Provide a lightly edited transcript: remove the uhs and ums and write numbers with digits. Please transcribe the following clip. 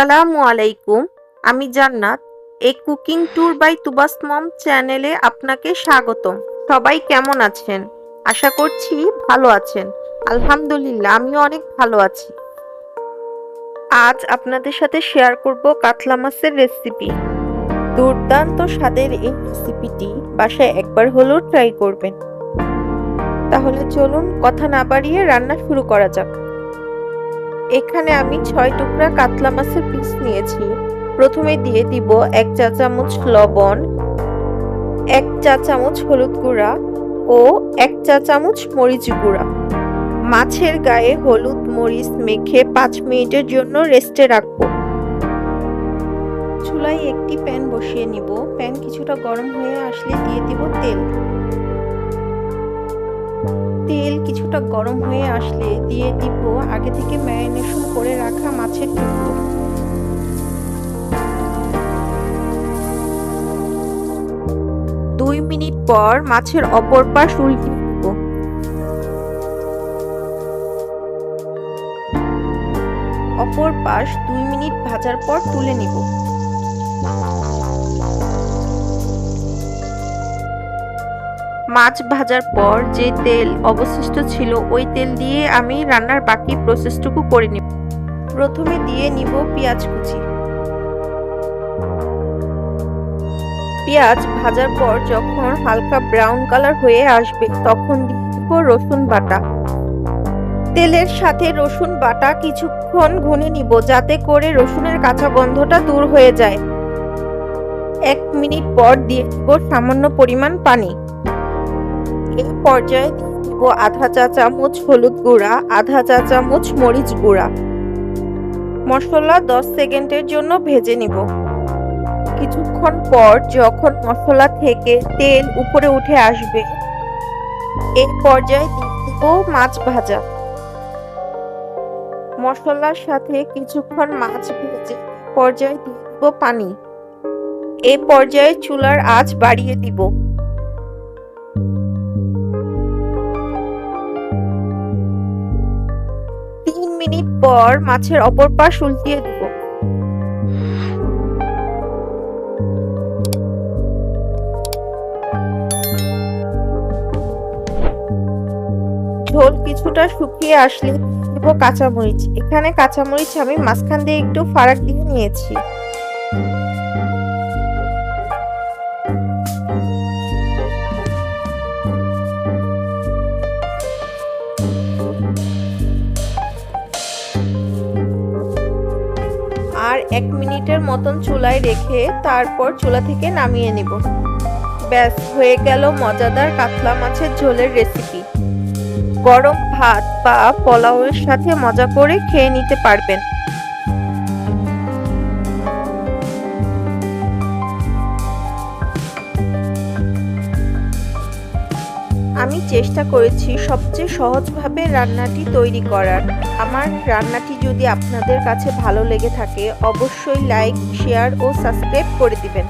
আসসালামু আলাইকুম। আমি জান্নাত। এই কুকিং ট্যুর বাই তুবাস মম চ্যানেলে আপনাকে স্বাগতম। সবাই কেমন আছেন? আশা করছি ভালো আছেন। আলহামদুলিল্লাহ, আমিও অনেক ভালো আছি। আজ আপনাদের সাথে শেয়ার করব কাতলা মাছের রেসিপি। দুর্দান্ত স্বাদের এই রেসিপিটি বাসায় একবার হলেও ট্রাই করবেন। তাহলে চলুন কথা না বাড়িয়ে রান্না শুরু করা যাক। এখানে আমি 6 টুকরা কাতলা মাছের পিস নিয়েছি। প্রথমে দিয়ে দিব 1 চা চামচ লবণ, 1 চা চামচ হলুদ গুঁড়া ও 1 চা চামচ মরিচ গুঁড়া। মাছের গায়ে হলুদ মরিচ মেখে 5 মিনিটের জন্য রেস্টে রাখবো। চুলায় একটি প্যান বসিয়ে নিব। প্যান কিছুটা গরম হয়ে আসলে দিয়ে দিব তেল। তেল কিছুটা গরম হয়ে আসলে দিয়ে দিব আগে থেকে ম্যারিনেশন করে রাখা মাছের টুকরো। দুই মিনিট পর মাছের অপর পাশ উল্টে দিব। অপর পাশ 2 মিনিট ভাজার পর তুলে নিব। মাছ ভাজার পর যে তেল অবশিষ্ট ছিল ওই তেল দিয়ে আমি রান্নার বাকি প্রসেসটুকু করে নিব। প্রথমে দিয়ে নিব পেঁয়াজ কুচি। পেঁয়াজ ভাজার পর যখন হালকা ব্রাউন কালার হয়ে আসবে তখন দিয়ে দিব রসুন বাটা। তেলের সাথে রসুন বাটা কিছুক্ষণ ভুনে নিব যাতে করে রসুনের কাঁচা গন্ধটা দূর হয়ে যায়। 1 মিনিট পর দিয়ে দিব সামান্য পরিমাণ পানি। এই পর্যায়ে দিয়ে দিব আধা চা চামচ হলুদ গুঁড়া, আধা চা চামচ মরিচ গুঁড়া। মশলা 10 সেকেন্ডের জন্য ভেজে নিব। কিছুক্ষণ পর যখন মশলা থেকে তেল উপরে উঠে আসবে এই পর্যায়ে দিয়ে দিব মাছ ভাজা। মশলার সাথে কিছুক্ষণ মাছ ভেজে পর্যায়ে দিয়ে দিব পানি। এই পর্যায়ে চুলার আঁচ বাড়িয়ে দিব। 3 মিনিট পর মাছের অপর পাশ উল্টিয়ে দিব। ঝোল কিছুটা শুকিয়ে আসলে দিব কাঁচামরিচ। এখানে কাঁচামরিচ আমি মাঝখান দিয়ে একটু ফারাক দিয়ে নিয়েছি। আর 1 মিনিটের মতন চুলায় রেখে তারপর চুলা থেকে নামিয়ে নিব। ব্যাস, হয়ে গেল মজাদার কাতলা মাছের ঝোলের রেসিপি। গরম ভাত বা পোলাওয়ের সাথে মজা করে খেয়ে নিতে পারবেন। আমি চেষ্টা করেছি সবচেয়ে সহজভাবে রান্নাটি তৈরি করার। আমার রান্নাটি যদি আপনাদের কাছে ভালো লেগে থাকে অবশ্যই লাইক, শেয়ার ও সাবস্ক্রাইব করে দিবেন।